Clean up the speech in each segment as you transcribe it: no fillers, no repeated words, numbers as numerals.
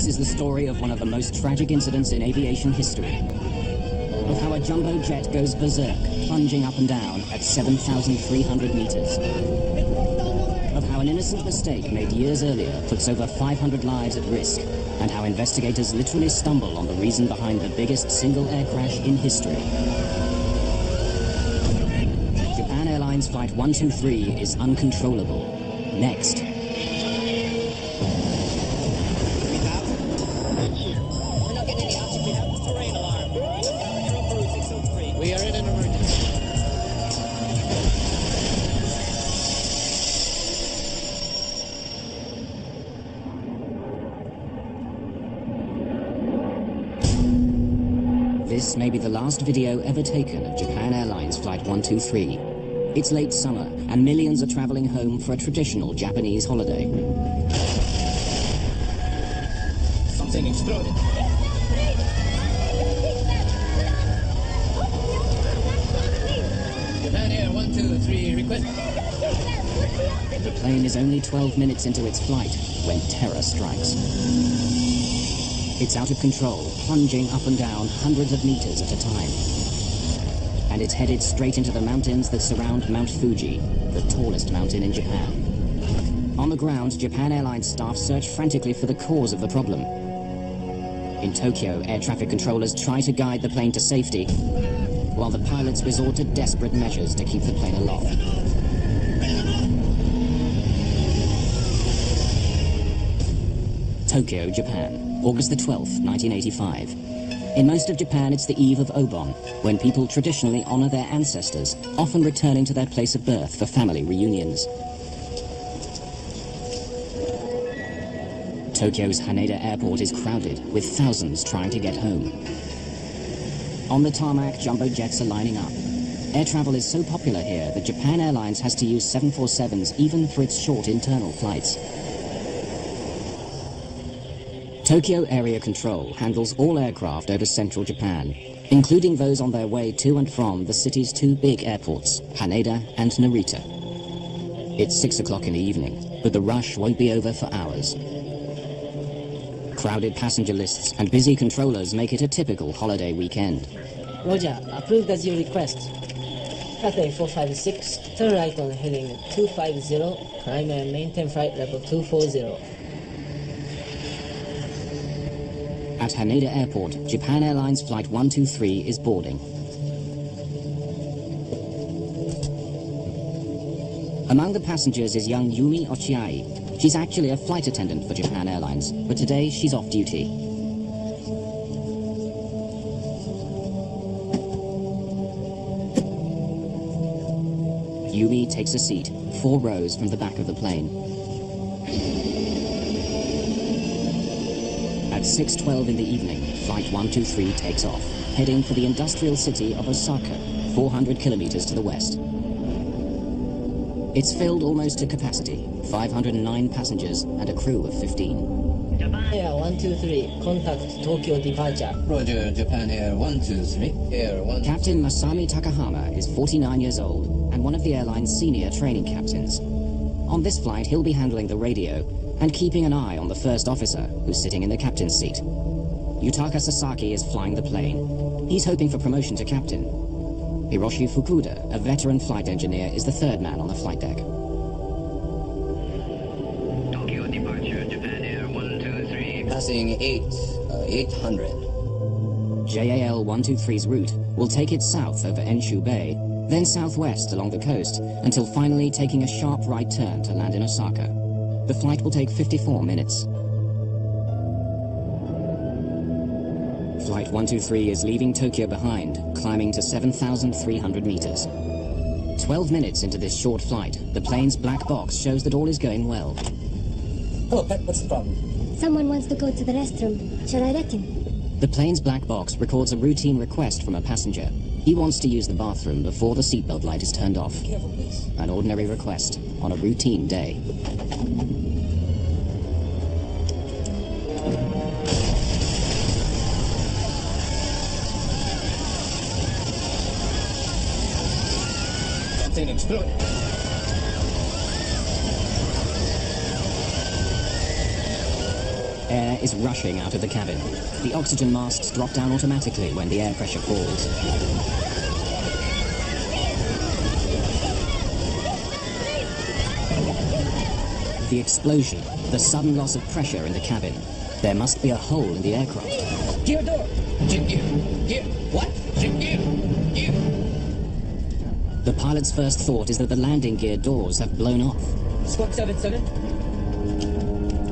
This is the story of one of the most tragic incidents in aviation history. Of how a jumbo jet goes berserk, plunging up and down at 7,300 meters. Of how an innocent mistake made years earlier puts over 500 lives at risk, and how investigators literally stumble on the reason behind the biggest single air crash in history. Japan Airlines Flight 123 is uncontrollable. Next. We are in an emergency. This may be the last video ever taken of Japan Airlines Flight 123. It's late summer, and millions are traveling home for a traditional Japanese holiday. Something exploded. Japan Air 123, request. The plane is only 12 minutes into its flight when terror strikes. It's out of control, plunging up and down hundreds of meters at a time. And it's headed straight into the mountains that surround Mount Fuji, the tallest mountain in Japan. On the ground, Japan Airlines staff search frantically for the cause of the problem. In Tokyo, air traffic controllers try to guide the plane to safety, while the pilots resort to desperate measures to keep the plane aloft. Tokyo, Japan, August the 12th, 1985. In most of Japan, it's the eve of Obon, when people traditionally honor their ancestors, often returning to their place of birth for family reunions. Tokyo's Haneda Airport is crowded, with thousands trying to get home. On the tarmac, jumbo jets are lining up. Air travel is so popular here that Japan Airlines has to use 747s even for its short internal flights. Tokyo Area Control handles all aircraft over central Japan, including those on their way to and from the city's two big airports, Haneda and Narita. It's 6 o'clock in the evening, but the rush won't be over for hours. Crowded passenger lists and busy controllers make it a typical holiday weekend. Roger, approved as you request. Cathay 456, turn right on heading 250, climb and maintain flight level 240. At Haneda Airport, Japan Airlines Flight 123 is boarding. Among the passengers is young Yumi Ochiai. She's actually a flight attendant for Japan Airlines, but today she's off duty. Yumi takes a seat, 4 rows from the back of the plane. At 6:12 in the evening, Flight 123 takes off, heading for the industrial city of Osaka, 400 kilometers to the west. It's filled almost to capacity, 509 passengers and a crew of 15. Japan Air 123, contact Tokyo departure. Roger, Japan Air 123, Air 1... Captain Masami Takahama is 49 years old and one of the airline's senior training captains. On this flight, he'll be handling the radio and keeping an eye on the first officer, who's sitting in the captain's seat. Yutaka Sasaki is flying the plane. He's hoping for promotion to captain. Hiroshi Fukuda, a veteran flight engineer, is the third man on the flight deck. Tokyo departure, Japan Air 123. Passing 800. JAL 123's route will take it south over Enshu Bay, then southwest along the coast, until finally taking a sharp right turn to land in Osaka. The flight will take 54 minutes. Flight 123 is leaving Tokyo behind, climbing to 7,300 meters. 12 minutes into this short flight, the plane's black box shows that all is going well. Hello, Pet, what's the problem? Someone wants to go to the restroom. Shall I let him? The plane's black box records a routine request from a passenger. He wants to use the bathroom before the seatbelt light is turned off. Careful, please. An ordinary request on a routine day. Something exploded. Air is rushing out of the cabin. The oxygen masks drop down automatically when the air pressure falls. The explosion, the sudden loss of pressure in the cabin. There must be a hole in the aircraft. Gear door. Ship gear. Gear. What? Ship gear. Gear. The pilot's first thought is that the landing gear doors have blown off. Squawk 77.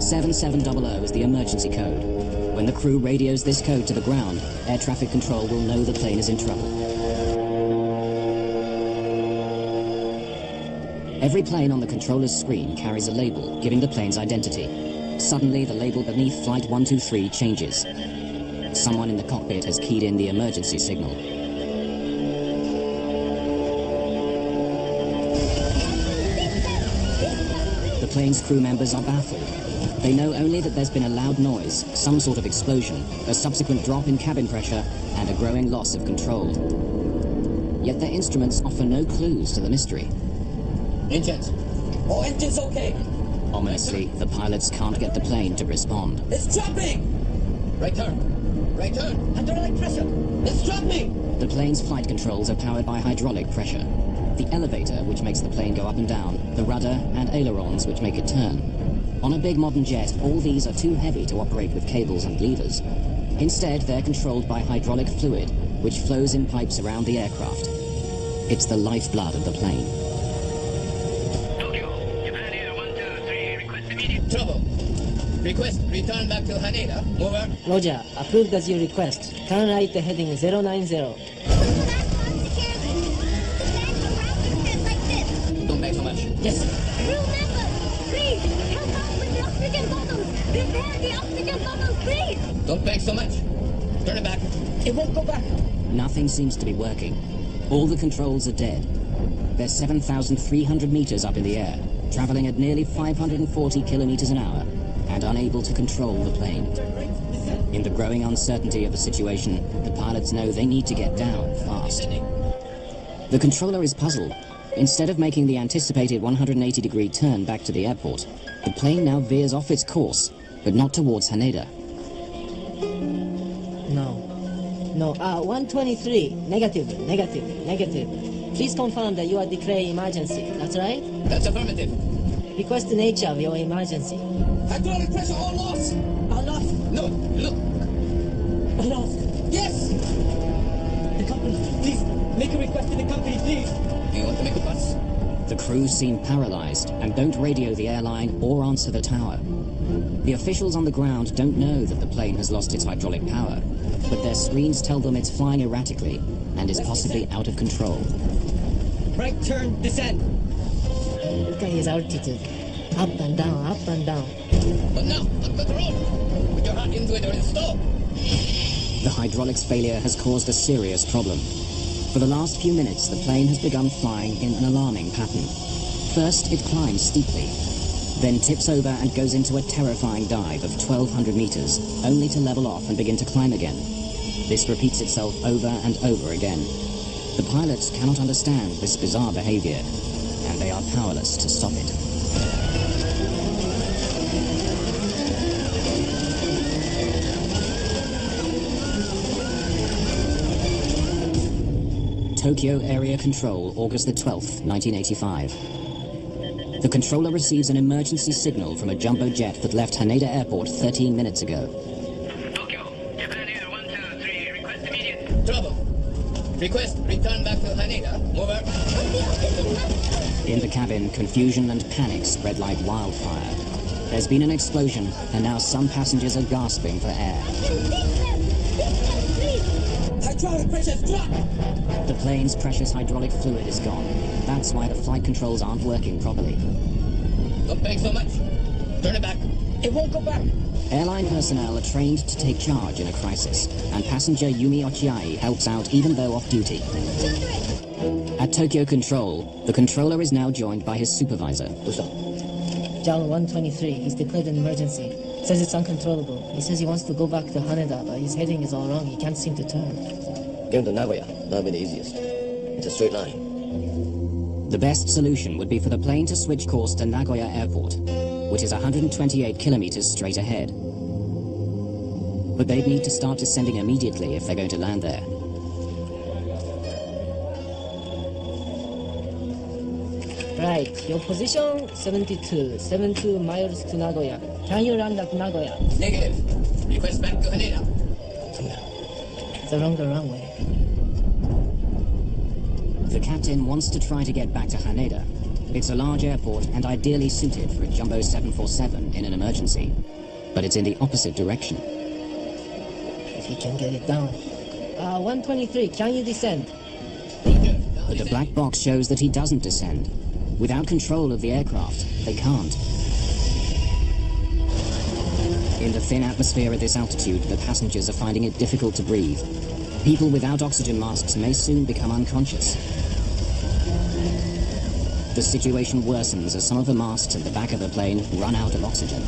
7700 is the emergency code. When the crew radios this code to the ground, air traffic control will know the plane is in trouble. Every plane on the controller's screen carries a label giving the plane's identity. Suddenly, the label beneath Flight 123 changes. Someone in the cockpit has keyed in the emergency signal. The plane's crew members are baffled. They know only that there's been a loud noise, some sort of explosion, a subsequent drop in cabin pressure, and a growing loss of control. Yet their instruments offer no clues to the mystery. Engines. Oh, engine's okay. Ominously, the pilots can't get the plane to respond. It's dropping. Right turn. Right turn. Hydraulic pressure. It's dropping. The plane's flight controls are powered by hydraulic pressure. The elevator, which makes the plane go up and down, the rudder, and ailerons, which make it turn. On a big modern jet, all these are too heavy to operate with cables and levers. Instead, they're controlled by hydraulic fluid, which flows in pipes around the aircraft. It's the lifeblood of the plane. Tokyo, Japan Air 123, request immediate. Trouble. Request return back to Haneda. Over. Roger, approved as you request. Turn right to heading 090. Don't make so much. Yes. Crew members, please, help out with the oxygen bottles. Repair the oxygen bottles, please. Don't beg so much. Turn it back. It won't go back. Nothing seems to be working. All the controls are dead. They're 7,300 meters up in the air, traveling at nearly 540 kilometers an hour, and unable to control the plane. In the growing uncertainty of the situation, the pilots know they need to get down fast. The controller is puzzled. Instead of making the anticipated 180-degree turn back to the airport, the plane now veers off its course, but not towards Haneda. No, 123. Negative. Please confirm that you are declaring emergency. That's right? That's affirmative. Request the nature of your emergency. Hydraulic pressure all lost. All lost. No, look. All lost. Yes. The company, please. Make a request to the company, please. Do you want to make a fuss? The crew seem paralyzed and don't radio the airline or answer the tower. The officials on the ground don't know that the plane has lost its hydraulic power, but their screens tell them it's flying erratically and is possibly out of control. Right turn, descend. Look at his altitude. Up and down, up and down. But now, on control. Put your hand into it or it'll stop. The hydraulics failure has caused a serious problem. For the last few minutes, the plane has begun flying in an alarming pattern. First, it climbs steeply, then tips over and goes into a terrifying dive of 1,200 meters, only to level off and begin to climb again. This repeats itself over and over again. The pilots cannot understand this bizarre behavior, and they are powerless to stop it. Tokyo Area Control, August the 12th, 1985. The controller receives an emergency signal from a jumbo jet that left Haneda Airport 13 minutes ago. Tokyo, Japan Air 123, request immediate. Trouble. Request return back to Haneda. Over. In the cabin, confusion and panic spread like wildfire. There's been an explosion, and now some passengers are gasping for air. Hydraulic pressure's dropped. The plane's precious hydraulic fluid is gone. That's why the flight controls aren't working properly. Don't beg so much. Turn it back. It won't go back. Airline personnel are trained to take charge in a crisis, and passenger Yumi Ochiai helps out even though off duty. At Tokyo Control, the controller is now joined by his supervisor. John 123, he's declared an emergency. Says it's uncontrollable. He says he wants to go back to Haneda, but his heading is all wrong. He can't seem to turn. Get him to Nagoya. That'll be the easiest. It's a straight line. The best solution would be for the plane to switch course to Nagoya Airport, which is 128 kilometers straight ahead. but they'd need to start descending immediately if they're going to land there. Right, your position 72 miles to Nagoya. Can you land at Nagoya? Negative. Request back to Haneda. The longer runway. The captain wants to try to get back to Haneda. It's a large airport and ideally suited for a Jumbo 747 in an emergency. But it's in the opposite direction. If he can get it down. 123, can you descend? But the black box shows that he doesn't descend. Without control of the aircraft, they can't. In the thin atmosphere at this altitude, the passengers are finding it difficult to breathe. People without oxygen masks may soon become unconscious. The situation worsens as some of the masks at the back of the plane run out of oxygen.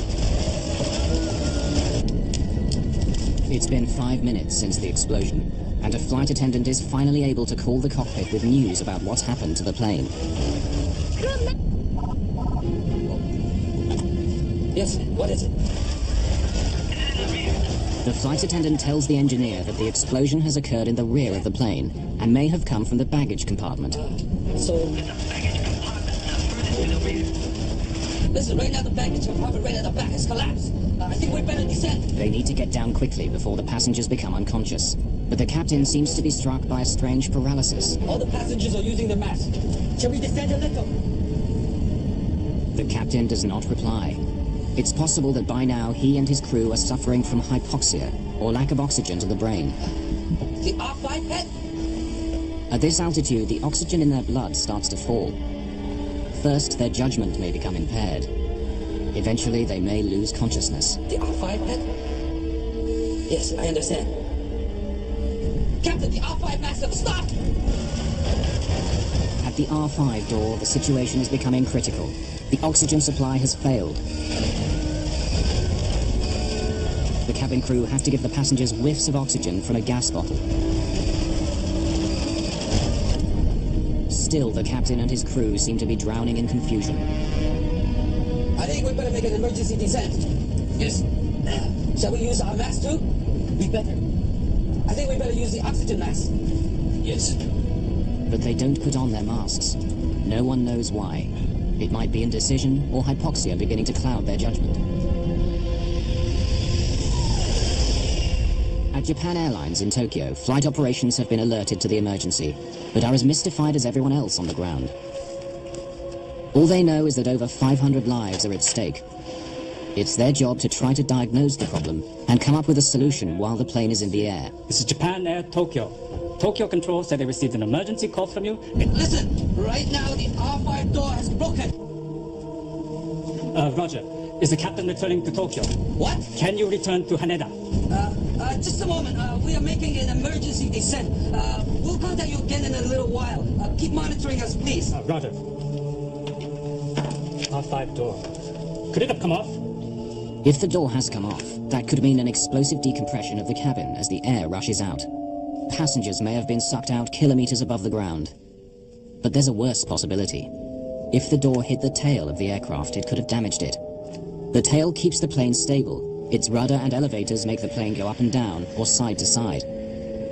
It's been 5 minutes since the explosion, and a flight attendant is finally able to call the cockpit with news about what's happened to the plane. Yes, what is it? The flight attendant tells the engineer that the explosion has occurred in the rear of the plane and may have come from the baggage compartment. Listen, right now the baggage compartment right at the back has collapsed. I think we better descend. They need to get down quickly before the passengers become unconscious. But the captain seems to be struck by a strange paralysis. All the passengers are using their masks. Shall we descend a little? The captain does not reply. It's possible that by now he and his crew are suffering from hypoxia or lack of oxygen to the brain. The R5 head? At this altitude, the oxygen in their blood starts to fall. First, their judgment may become impaired. Eventually, they may lose consciousness. The R5 head? Yes, I understand. Captain, the R5 master, stop! At the R5 door, the situation is becoming critical. The oxygen supply has failed. The cabin crew have to give the passengers whiffs of oxygen from a gas bottle. Still, the captain and his crew seem to be drowning in confusion. I think we better make an emergency descent. Yes. Shall we use our mask too? We better. I think we better use the oxygen mask. Yes. But they don't put on their masks. No one knows why. It might be indecision or hypoxia beginning to cloud their judgment. At Japan Airlines in Tokyo, flight operations have been alerted to the emergency, but are as mystified as everyone else on the ground. All they know is that over 500 lives are at stake. It's their job to try to diagnose the problem and come up with a solution while the plane is in the air. This is Japan Air Tokyo. Tokyo Control said they received an emergency call from you. Listen, right now the R5 door has broken. Roger. Is the captain returning to Tokyo? What? Can you return to Haneda? Just a moment. We are making an emergency descent. We'll contact you again in a little while. Keep monitoring us, please. Roger. R5 door. Could it have come off? If the door has come off, that could mean an explosive decompression of the cabin as the air rushes out. Passengers may have been sucked out kilometers above the ground. But there's a worse possibility. If the door hit the tail of the aircraft, it could have damaged it. The tail keeps the plane stable. Its rudder and elevators make the plane go up and down or side to side.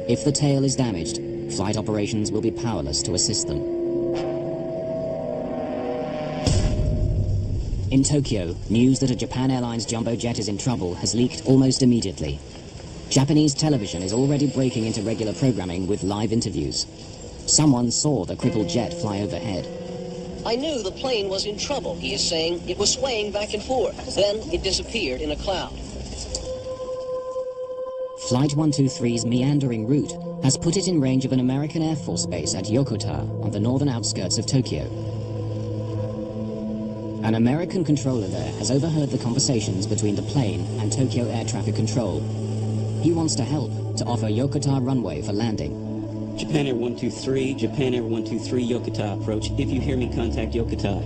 If the tail is damaged, flight operations will be powerless to assist them. In Tokyo, news that a Japan Airlines jumbo jet is in trouble has leaked almost immediately. Japanese television is already breaking into regular programming with live interviews. Someone saw the crippled jet fly overhead. I knew the plane was in trouble, he is saying. It was swaying back and forth. Then it disappeared in a cloud. Flight 123's meandering route has put it in range of an American Air Force base at Yokota on the northern outskirts of Tokyo. An American controller there has overheard the conversations between the plane and Tokyo Air Traffic Control. He wants to help to offer Yokota runway for landing. Japan Air 123, Japan Air 123, Yokota approach. If you hear me, contact Yokota.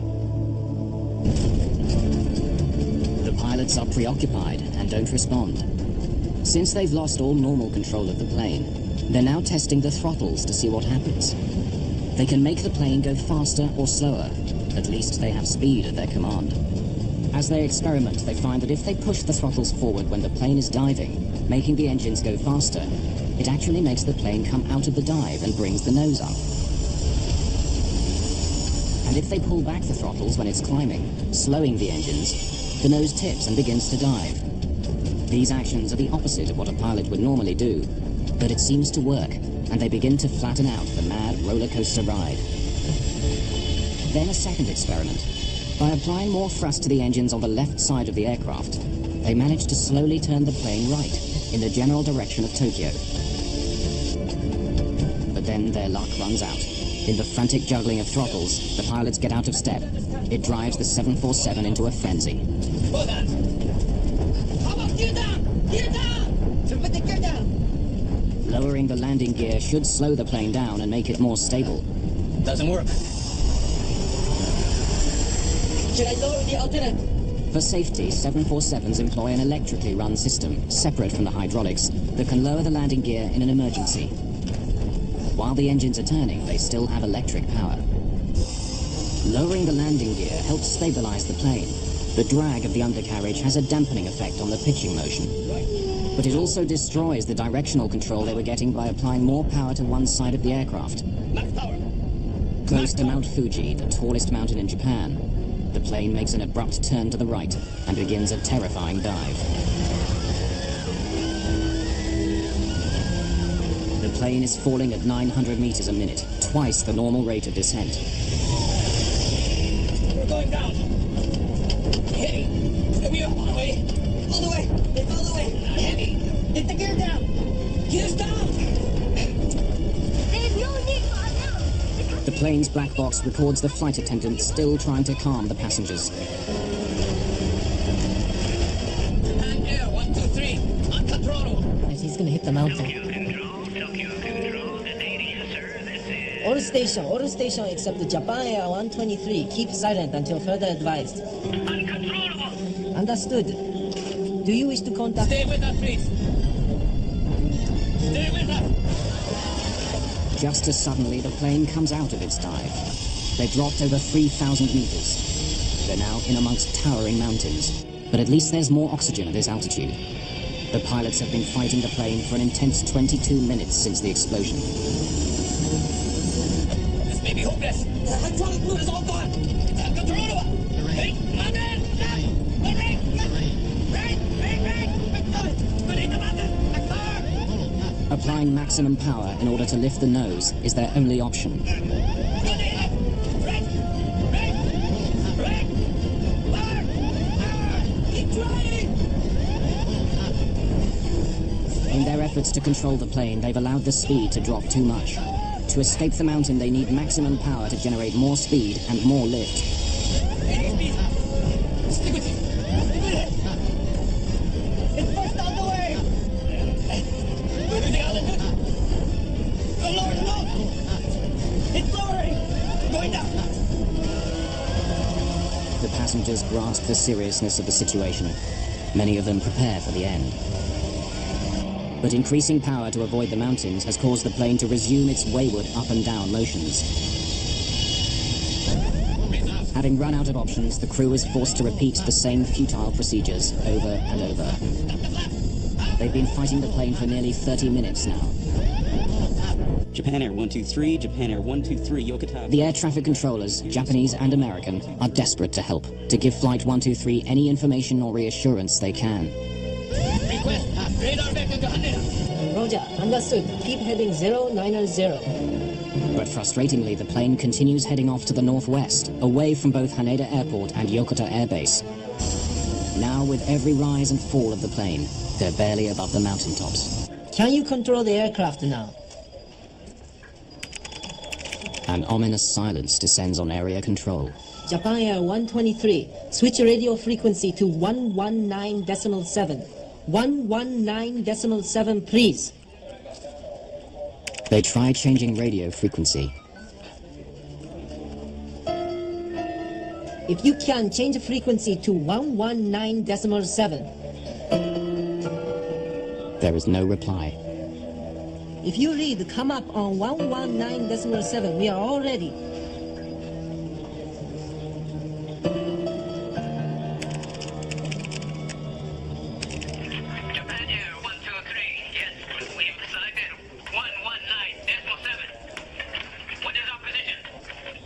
The pilots are preoccupied and don't respond. Since they've lost all normal control of the plane, they're now testing the throttles to see what happens. They can make the plane go faster or slower. At least they have speed at their command. As they experiment, they find that if they push the throttles forward when the plane is diving, making the engines go faster, it actually makes the plane come out of the dive and brings the nose up. And if they pull back the throttles when it's climbing, slowing the engines, the nose tips and begins to dive. These actions are the opposite of what a pilot would normally do, but it seems to work, and they begin to flatten out the mad roller coaster ride. Then a second experiment. By applying more thrust to the engines on the left side of the aircraft, they managed to slowly turn the plane right, in the general direction of Tokyo. But then their luck runs out. In the frantic juggling of throttles, the pilots get out of step. It drives the 747 into a frenzy. Hold on! How about gear down? Gear down! Put the gear down! Lowering the landing gear should slow the plane down and make it more stable. Doesn't work. Should I lower the alternative? For safety, 747s employ an electrically run system, separate from the hydraulics, that can lower the landing gear in an emergency. While the engines are turning, they still have electric power. Lowering the landing gear helps stabilize the plane. The drag of the undercarriage has a dampening effect on the pitching motion. But it also destroys the directional control they were getting by applying more power to one side of the aircraft. Close to Mount Fuji, the tallest mountain in Japan, the plane makes an abrupt turn to the right and begins a terrifying dive. The plane is falling at 900 meters a minute, twice the normal rate of descent. We're going down. Heavy. We are all the way. All the way. It's all the way. Heavy. Hit the gear down. Gear's down. There's no need for alarm. The plane's black box records the flight attendant still trying to calm the passengers. And air 123. Uncontrollable. He's gonna hit the mountain. Tokyo Control, the Navy, sir. This is All station except the Japan Air 123. Keep silent until further advised. uncontrollable. Understood. Do you wish to contact... Stay with us, please. Stay with us. Just as suddenly, the plane comes out of its dive. They've dropped over 3,000 meters. They're now in amongst towering mountains. But at least there's more oxygen at this altitude. The pilots have been fighting the plane for an intense 22 minutes since the explosion. This may be hopeless. The hydraulic fluid is all gone. It's uncontrollable. Hey, my man, stop! Right! Beneath the mountain! A car! Applying maximum power in order to lift the nose is their only option. Keep trying! In their efforts to control the plane, they've allowed the speed to drop too much. To escape the mountain, they need maximum power to generate more speed and more lift. Stick with it. It's first out the way. We're losing altitude. Go lower, no. It's lowering. Going down. The passengers grasp the seriousness of the situation. Many of them prepare for the end. But increasing power to avoid the mountains has caused the plane to resume its wayward up and down motions. Having run out of options, the crew is forced to repeat the same futile procedures over and over. They've been fighting the plane for nearly 30 minutes now. Japan Air 123, Japan Air 123, Yokota. The air traffic controllers, Japanese and American, are desperate to help, to give Flight 123 any information or reassurance they can. Request radar vector to Haneda. Roger, understood. Keep heading 090. But frustratingly, the plane continues heading off to the northwest, away from both Haneda Airport and Yokota Air Base. Now, with every rise and fall of the plane, they're barely above the mountaintops. Can you control the aircraft now? An ominous silence descends on area control. Japan Air 123, switch radio frequency to 119.7. 119.7, please. They try changing radio frequency. If you can, change the frequency to 119.7. There is no reply. If you read, come up on 119.7, we are all ready.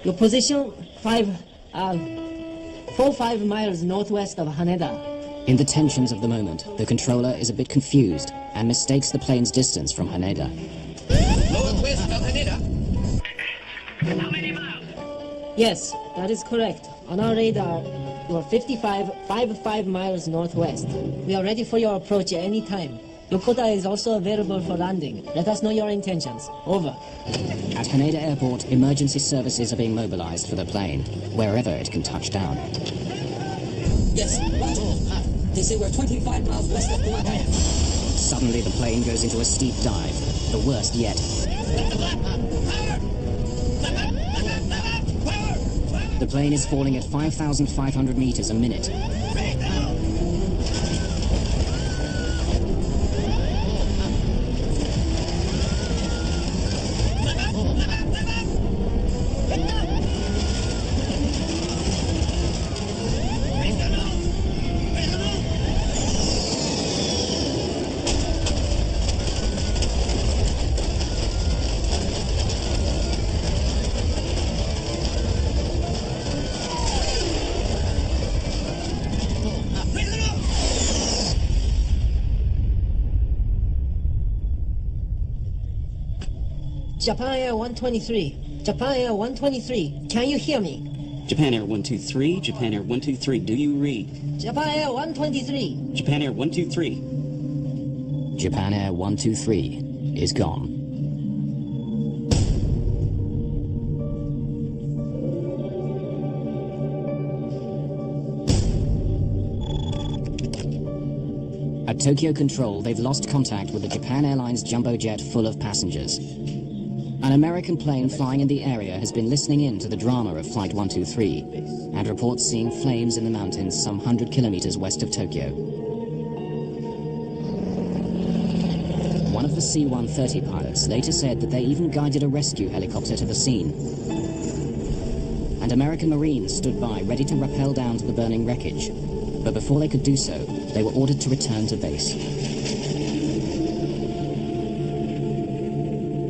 Your position 45 miles northwest of Haneda. In the tensions of the moment, the controller is a bit confused and mistakes the plane's distance from Haneda. Northwest of Haneda? How many miles? Yes, that is correct. On our radar, you are 55 miles northwest. We are ready for your approach at any time. Yokota is also available for landing. Let us know your intentions. Over. At Haneda Airport, emergency services are being mobilized for the plane, wherever it can touch down. Yes, Roger. They say we're 25 miles west of Kumakaya. Suddenly, the plane goes into a steep dive, the worst yet. The plane is falling at 5,500 meters a minute. Japan Air 123. Japan Air 123. Can you hear me? Japan Air 123, Japan Air 123, do you read? Japan Air 123. Japan Air 123. Japan Air 123 is gone. At Tokyo Control, they've lost contact with the Japan Airlines jumbo jet full of passengers. An American plane flying in the area has been listening in to the drama of Flight 123 and reports seeing flames in the mountains some 100 kilometers west of Tokyo. One of the C-130 pilots later said that they even guided a rescue helicopter to the scene. And American Marines stood by ready to rappel down to the burning wreckage. But before they could do so, they were ordered to return to base.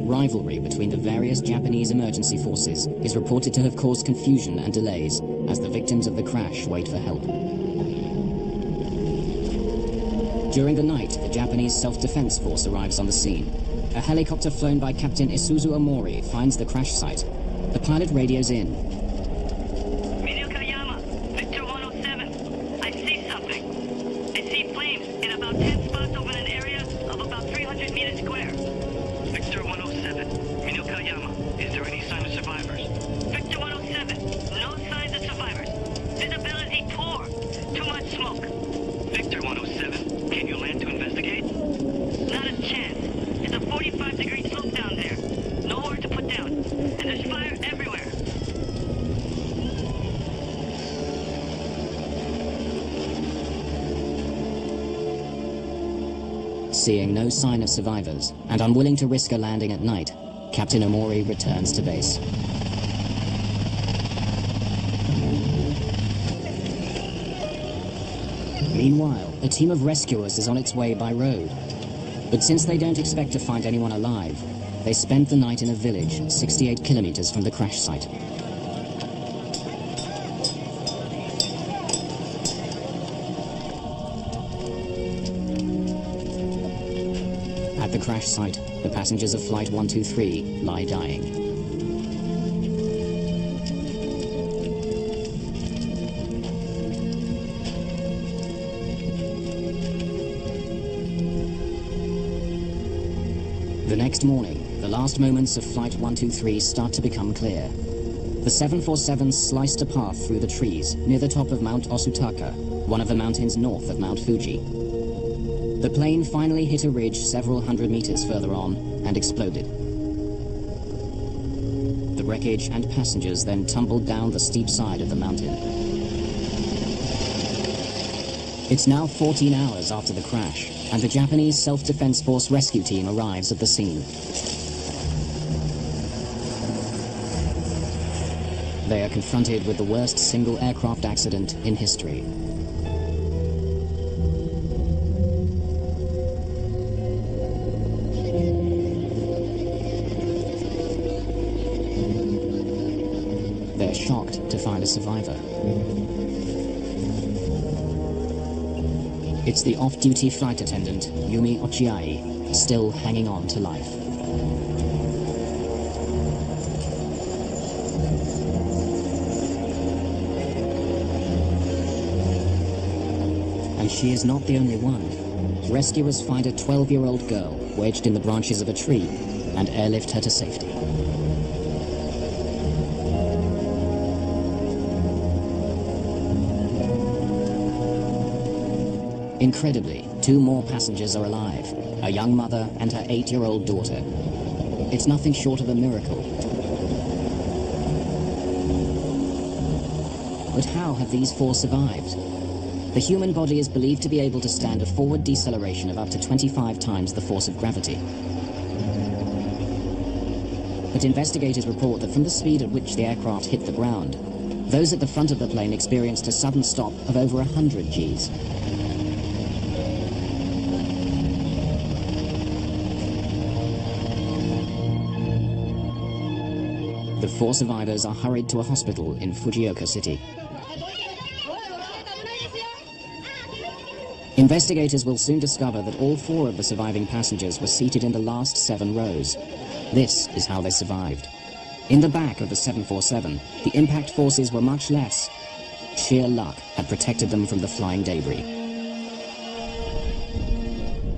Rivalry between the various Japanese emergency forces is reported to have caused confusion and delays as the victims of the crash wait for help. During the night, the Japanese Self-Defense Force arrives on the scene. A helicopter flown by Captain Isuzu Omori finds the crash site. The pilot radios in. Minokayama, Victor 107. I see something. I see flames in about 10 spots over an area of about 300 meters square. Victor 107, Minokayama. Is there any sign of survivors? Victor 107, no signs of survivors. Visibility poor. Too much smoke. Victor 107, can you land to investigate? Not a chance. It's a 45-degree slope down there. Nowhere to put down. And there's fire everywhere. Seeing no sign of survivors and unwilling to risk a landing at night, Captain Omori returns to base. Meanwhile, a team of rescuers is on its way by road. But since they don't expect to find anyone alive, they spend the night in a village 68 kilometers from the crash site. At the crash site, the passengers of Flight 123 lie dying. The next morning, the last moments of Flight 123 start to become clear. The 747 sliced a path through the trees near the top of Mount Osutaka, one of the mountains north of Mount Fuji. The plane finally hit a ridge several hundred meters further on and exploded. The wreckage and passengers then tumbled down the steep side of the mountain. It's now 14 hours after the crash, and the Japanese Self-Defense Force rescue team arrives at the scene. They are confronted with the worst single aircraft accident in history. survivor. It's the off-duty flight attendant, Yumi Ochiai, still hanging on to life. And she is not the only one. Rescuers find a 12-year-old girl wedged in the branches of a tree and airlift her to safety. Incredibly, 2 more passengers are alive, a young mother and her 8-year-old daughter. It's nothing short of a miracle. But how have these 4 survived? The human body is believed to be able to stand a forward deceleration of up to 25 times the force of gravity. But investigators report that from the speed at which the aircraft hit the ground, those at the front of the plane experienced a sudden stop of over 100 Gs. The 4 survivors are hurried to a hospital in Fujioka City. Investigators will soon discover that all 4 of the surviving passengers were seated in the last 7 rows. This is how they survived. In the back of the 747, the impact forces were much less. Sheer luck had protected them from the flying debris.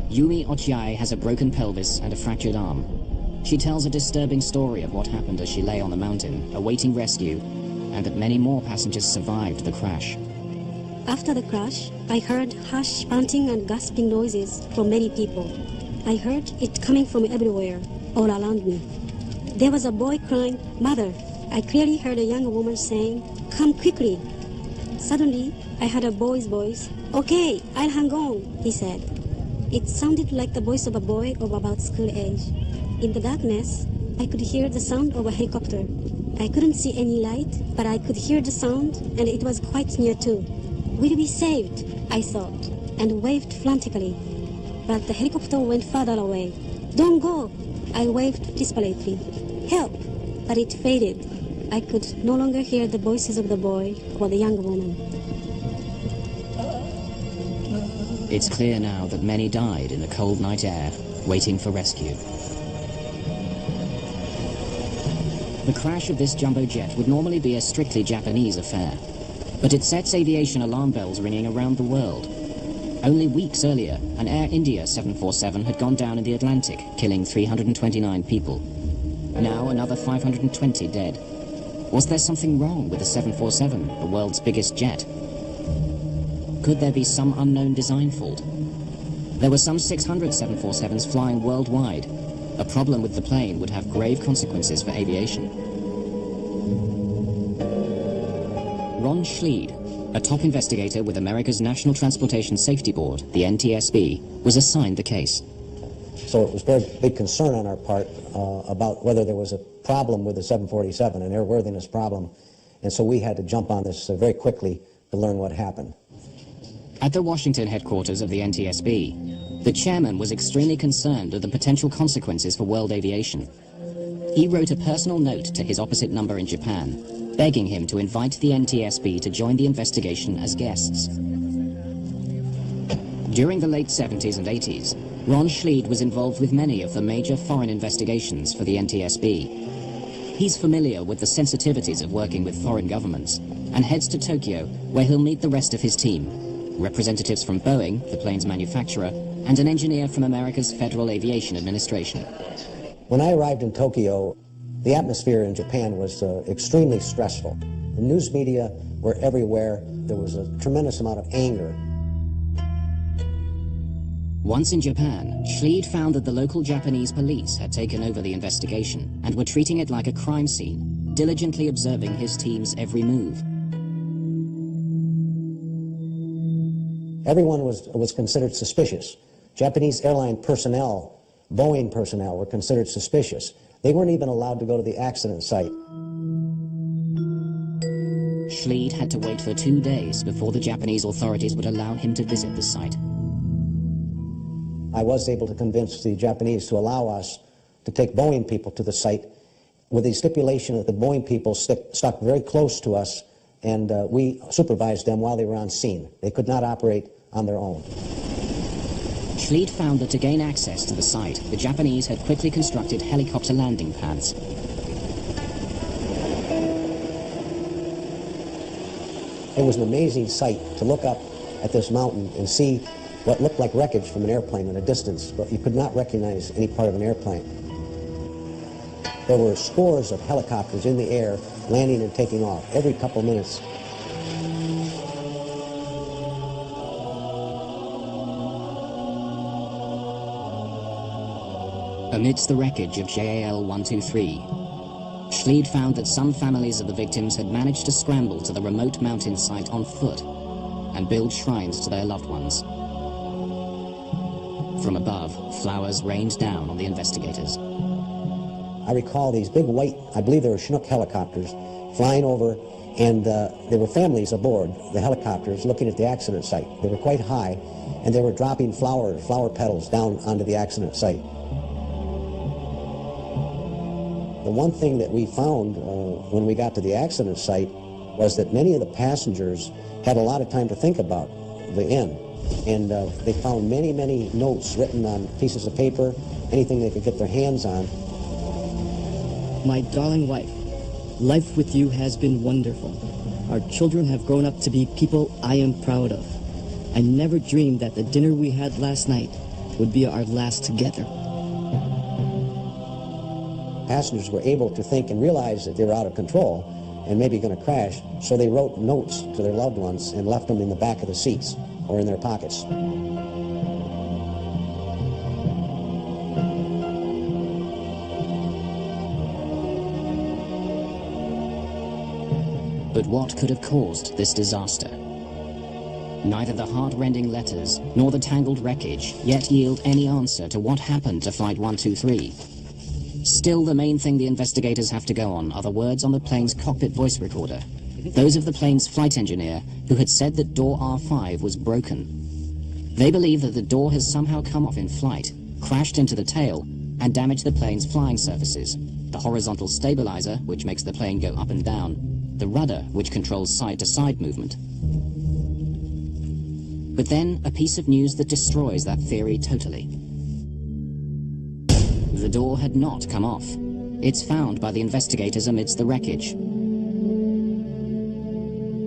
Yumi Ochiai has a broken pelvis and a fractured arm. She tells a disturbing story of what happened as she lay on the mountain, awaiting rescue, and that many more passengers survived the crash. After the crash, I heard harsh panting and gasping noises from many people. I heard it coming from everywhere, all around me. There was a boy crying, "Mother." I clearly heard a young woman saying, "Come quickly." Suddenly, I heard a boy's voice. "Okay, I'll hang on," he said. It sounded like the voice of a boy of about school age. In the darkness, I could hear the sound of a helicopter. I couldn't see any light, but I could hear the sound, and it was quite near too. "We'll be saved," I thought, and waved frantically. But the helicopter went further away. "Don't go," I waved desperately. "Help!" But it faded. I could no longer hear the voices of the boy or the young woman. It's clear now that many died in the cold night air, waiting for rescue. The crash of this jumbo jet would normally be a strictly Japanese affair, but it sets aviation alarm bells ringing around the world. Only weeks earlier, an Air India 747 had gone down in the Atlantic, killing 329 people. Now another 520 dead. Was there something wrong with the 747, the world's biggest jet? Could there be some unknown design fault? There were some 600 747s flying worldwide. A problem with the plane would have grave consequences for aviation. Ron Schleid, a top investigator with America's National Transportation Safety Board, the NTSB, was assigned the case. So it was a very big concern on our part about whether there was a problem with the 747, an airworthiness problem, and so we had to jump on this very quickly to learn what happened. At the Washington headquarters of the NTSB, the chairman was extremely concerned of the potential consequences for world aviation. He wrote a personal note to his opposite number in Japan, begging him to invite the NTSB to join the investigation as guests. During the late 70s and 80s, Ron Schleid was involved with many of the major foreign investigations for the NTSB. He's familiar with the sensitivities of working with foreign governments and heads to Tokyo, where he'll meet the rest of his team, representatives from Boeing, the plane's manufacturer, and an engineer from America's Federal Aviation Administration. When I arrived in Tokyo, the atmosphere in Japan was extremely stressful. The news media were everywhere. There was a tremendous amount of anger. Once in Japan, Schleid found that the local Japanese police had taken over the investigation and were treating it like a crime scene, diligently observing his team's every move. Everyone was considered suspicious. Japanese airline personnel, Boeing personnel, were considered suspicious. They weren't even allowed to go to the accident site. Schleid had to wait for 2 days before the Japanese authorities would allow him to visit the site. I was able to convince the Japanese to allow us to take Boeing people to the site with the stipulation that the Boeing people stuck very close to us and we supervised them while they were on scene. They could not operate on their own. Schleid found that to gain access to the site, the Japanese had quickly constructed helicopter landing pads. It was an amazing sight to look up at this mountain and see what looked like wreckage from an airplane at a distance, but you could not recognize any part of an airplane. There were scores of helicopters in the air, landing and taking off every couple minutes. Amidst the wreckage of JAL-123, Schleid found that some families of the victims had managed to scramble to the remote mountain site on foot and build shrines to their loved ones. From above, flowers rained down on the investigators. I recall these big white, I believe they were Chinook helicopters, flying over, and there were families aboard the helicopters looking at the accident site. They were quite high, and they were dropping flower petals down onto the accident site. The one thing that we found when we got to the accident site was that many of the passengers had a lot of time to think about the end. And they found many, many notes written on pieces of paper, anything they could get their hands on. My darling wife, life with you has been wonderful. Our children have grown up to be people I am proud of. I never dreamed that the dinner we had last night would be our last together. Passengers were able to think and realize that they were out of control and maybe going to crash, so they wrote notes to their loved ones and left them in the back of the seats or in their pockets. But what could have caused this disaster? Neither the heart-rending letters nor the tangled wreckage yet yield any answer to what happened to Flight 123. Still, the main thing the investigators have to go on are the words on the plane's cockpit voice recorder, those of the plane's flight engineer who had said that door R5 was broken. They believe that the door has somehow come off in flight, crashed into the tail, and damaged the plane's flying surfaces, the horizontal stabilizer, which makes the plane go up and down, the rudder, which controls side-to-side movement. But then, a piece of news that destroys that theory totally. The door had not come off. It's found by the investigators amidst the wreckage.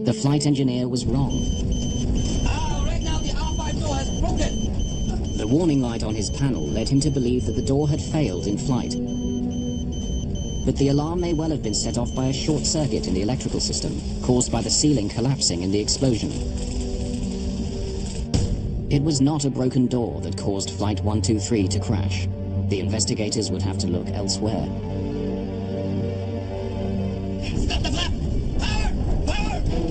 The flight engineer was wrong. Right now the R5 door has broken. The warning light on his panel led him to believe that the door had failed in flight. But the alarm may well have been set off by a short circuit in the electrical system, caused by the ceiling collapsing in the explosion. It was not a broken door that caused Flight 123 to crash. The investigators would have to look elsewhere. Stop the flap! Power! Power! Power!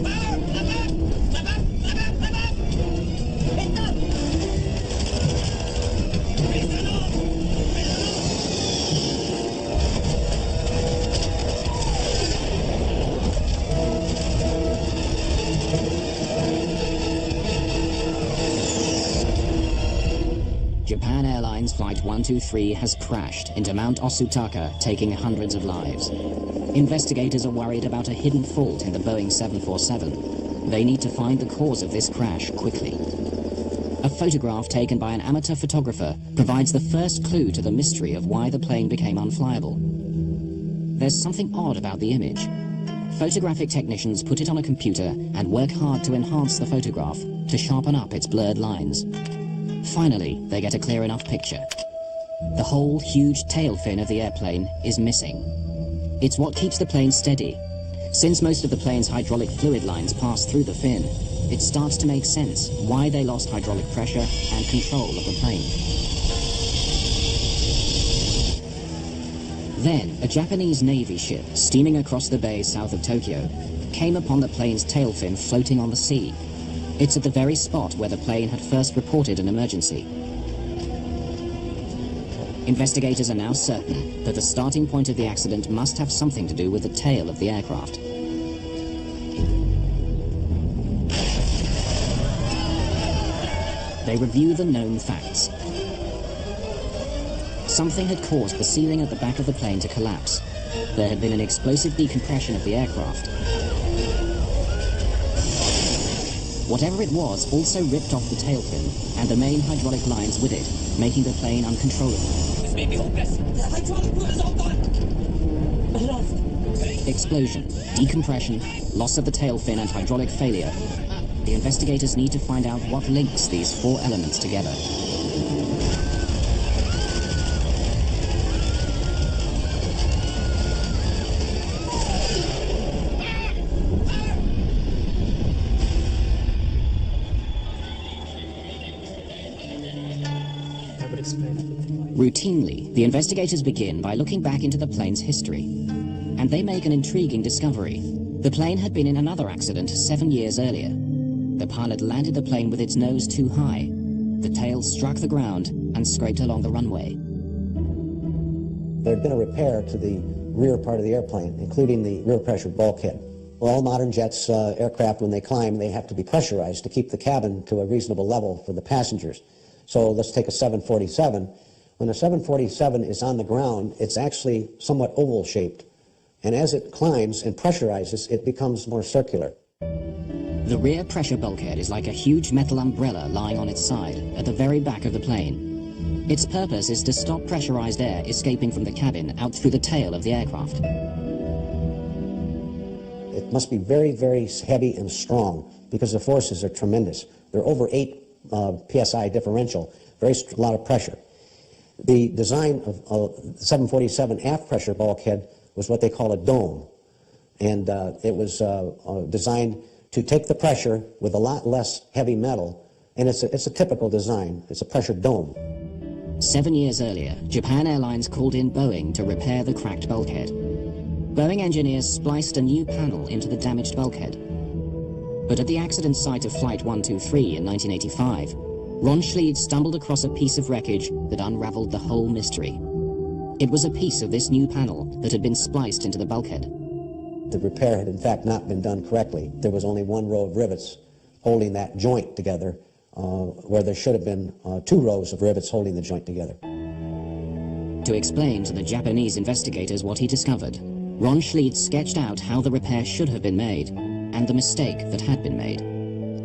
Japan Airlines Flight 123 has crashed into Mount Osutaka, taking hundreds of lives. Investigators are worried about a hidden fault in the Boeing 747. They need to find the cause of this crash quickly. A photograph taken by an amateur photographer provides the first clue to the mystery of why the plane became unflyable. There's something odd about the image. Photographic technicians put it on a computer and work hard to enhance the photograph to sharpen up its blurred lines. Finally, they get a clear enough picture. The whole huge tail fin of the airplane is missing. It's what keeps the plane steady. Since most of the plane's hydraulic fluid lines pass through the fin, it starts to make sense why they lost hydraulic pressure and control of the plane. Then, a Japanese Navy ship steaming across the bay south of Tokyo came upon the plane's tail fin floating on the sea. It's at the very spot where the plane had first reported an emergency. Investigators are now certain that the starting point of the accident must have something to do with the tail of the aircraft. They review the known facts. Something had caused the ceiling at the back of the plane to collapse. There had been an explosive decompression of the aircraft. Whatever it was also ripped off the tail fin and the main hydraulic lines with it, making the plane uncontrollable. This may be hopeless. The hydraulic fluid is all gone. I'm lost. Explosion, decompression, loss of the tail fin and hydraulic failure. The investigators need to find out what links these four elements together. Routinely, the investigators begin by looking back into the plane's history. And they make an intriguing discovery. The plane had been in another accident 7 years earlier. The pilot landed the plane with its nose too high. The tail struck the ground and scraped along the runway. There had been a repair to the rear part of the airplane, including the rear pressure bulkhead. Well, all modern jets, aircraft, when they climb, they have to be pressurized to keep the cabin to a reasonable level for the passengers. So let's take a 747. When a 747 is on the ground, it's actually somewhat oval-shaped. And as it climbs and pressurizes, it becomes more circular. The rear pressure bulkhead is like a huge metal umbrella lying on its side at the very back of the plane. Its purpose is to stop pressurized air escaping from the cabin out through the tail of the aircraft. It must be very, very heavy and strong because the forces are tremendous. They're over 8 psi differential, a lot of pressure. The design of the 747 aft pressure bulkhead was what they call a dome. And it was designed to take the pressure with a lot less heavy metal. And it's a typical design. It's a pressure dome. 7 years earlier, Japan Airlines called in Boeing to repair the cracked bulkhead. Boeing engineers spliced a new panel into the damaged bulkhead. But at the accident site of Flight 123 in 1985, Ron Schleid stumbled across a piece of wreckage that unraveled the whole mystery. It was a piece of this new panel that had been spliced into the bulkhead. The repair had in fact not been done correctly. There was only one row of rivets holding that joint together, where there should have been 2 rows of rivets holding the joint together. To explain to the Japanese investigators what he discovered, Ron Schleid sketched out how the repair should have been made and the mistake that had been made.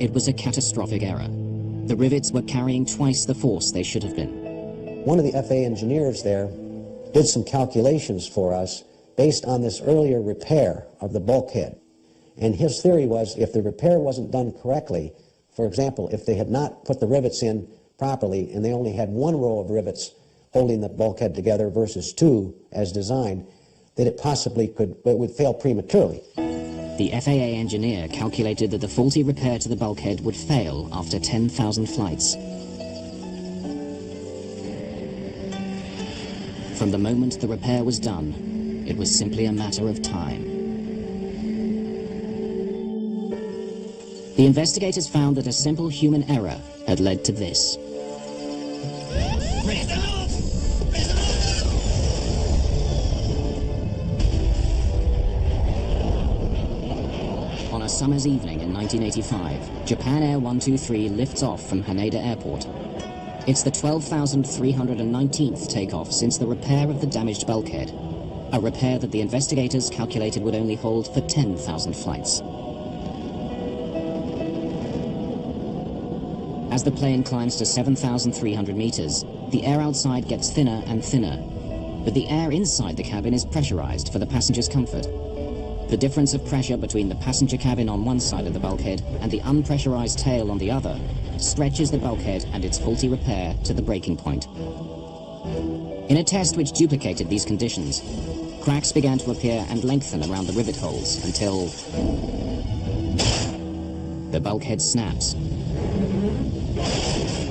It was a catastrophic error. The rivets were carrying twice the force they should have been. One of the FAA engineers there did some calculations for us based on this earlier repair of the bulkhead. And his theory was if the repair wasn't done correctly, for example, if they had not put the rivets in properly and they only had 1 row of rivets holding the bulkhead together versus 2 as designed, that it possibly would fail prematurely. The FAA engineer calculated that the faulty repair to the bulkhead would fail after 10,000 flights. From the moment the repair was done, it was simply a matter of time. The investigators found that a simple human error had led to this. On a summer's evening in 1985, Japan Air 123 lifts off from Haneda Airport. It's the 12,319th takeoff since the repair of the damaged bulkhead, a repair that the investigators calculated would only hold for 10,000 flights. As the plane climbs to 7,300 meters, the air outside gets thinner and thinner, but the air inside the cabin is pressurized for the passenger's comfort. The difference of pressure between the passenger cabin on one side of the bulkhead and the unpressurized tail on the other stretches the bulkhead and its faulty repair to the breaking point. In a test which duplicated these conditions, cracks began to appear and lengthen around the rivet holes until the bulkhead snaps.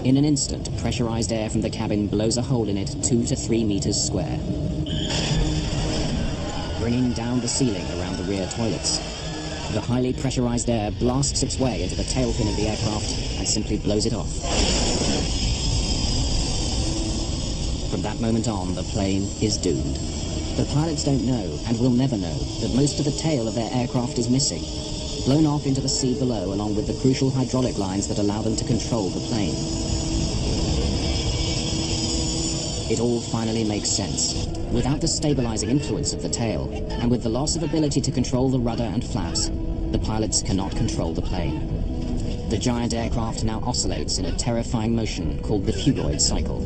In an instant, pressurized air from the cabin blows a hole in it 2 to 3 meters square, bringing down the ceiling around the rear toilets. The highly pressurized air blasts its way into the tail fin of the aircraft and simply blows it off. From that moment on, the plane is doomed. The pilots don't know, and will never know, that most of the tail of their aircraft is missing, blown off into the sea below along with the crucial hydraulic lines that allow them to control the plane. It all finally makes sense. Without the stabilizing influence of the tail, and with the loss of ability to control the rudder and flaps, the pilots cannot control the plane. The giant aircraft now oscillates in a terrifying motion called the phugoid cycle.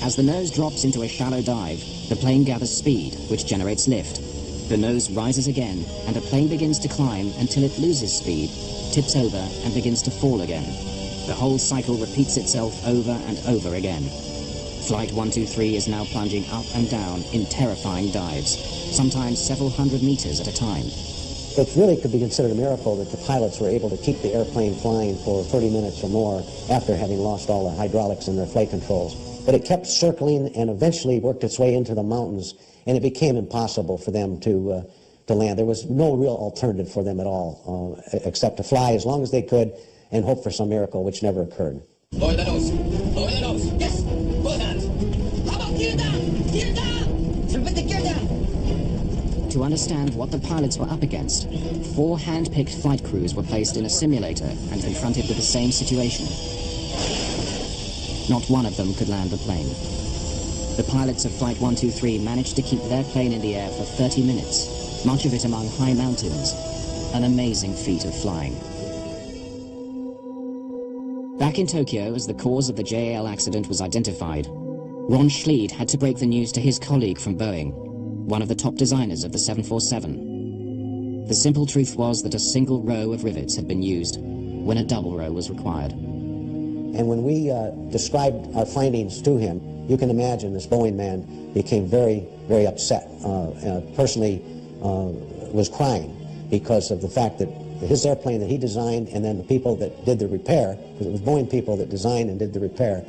As the nose drops into a shallow dive, the plane gathers speed, which generates lift. The nose rises again, and the plane begins to climb until it loses speed, tips over, and begins to fall again. The whole cycle repeats itself over and over again. Flight 123 is now plunging up and down in terrifying dives, sometimes several hundred meters at a time. It really could be considered a miracle that the pilots were able to keep the airplane flying for 30 minutes or more after having lost all the hydraulics in their flight controls. But it kept circling and eventually worked its way into the mountains, and it became impossible for them to land. There was no real alternative for them at all, except to fly as long as they could and hope for some miracle, which never occurred. Lower the nose. Lower the nose. Yes. Both hands. How about gear down? Gear down. Put the gear down. To understand what the pilots were up against, 4 hand-picked flight crews were placed in a simulator and confronted with the same situation. Not one of them could land the plane. The pilots of Flight 123 managed to keep their plane in the air for 30 minutes, much of it among high mountains, an amazing feat of flying. Back in Tokyo, as the cause of the JAL accident was identified, Ron Schleid had to break the news to his colleague from Boeing, one of the top designers of the 747. The simple truth was that a single row of rivets had been used when a double row was required. And when we described our findings to him, you can imagine this Boeing man became very, very upset. Personally was crying because of the fact that his airplane that he designed and then the people that did the repair, because it was Boeing people that designed and did the repair,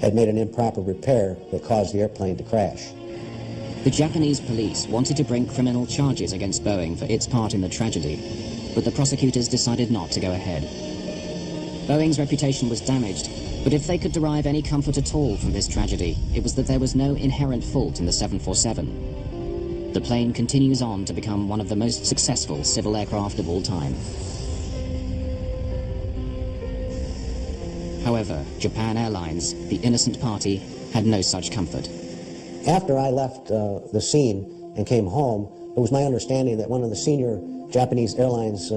had made an improper repair that caused the airplane to crash. The Japanese police wanted to bring criminal charges against Boeing for its part in the tragedy, but the prosecutors decided not to go ahead. Boeing's reputation was damaged, but if they could derive any comfort at all from this tragedy, it was that there was no inherent fault in the 747. The plane continues on to become one of the most successful civil aircraft of all time. However, Japan Airlines, the innocent party, had no such comfort. After I left the scene and came home, it was my understanding that one of the senior Japanese Airlines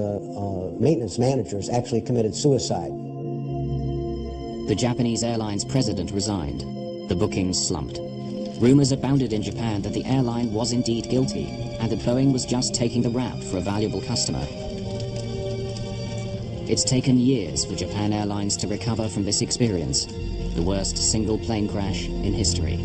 maintenance managers actually committed suicide. The Japanese Airlines president resigned. The bookings slumped. Rumors abounded in Japan that the airline was indeed guilty, and that Boeing was just taking the rap for a valuable customer. It's taken years for Japan Airlines to recover from this experience, the worst single plane crash in history.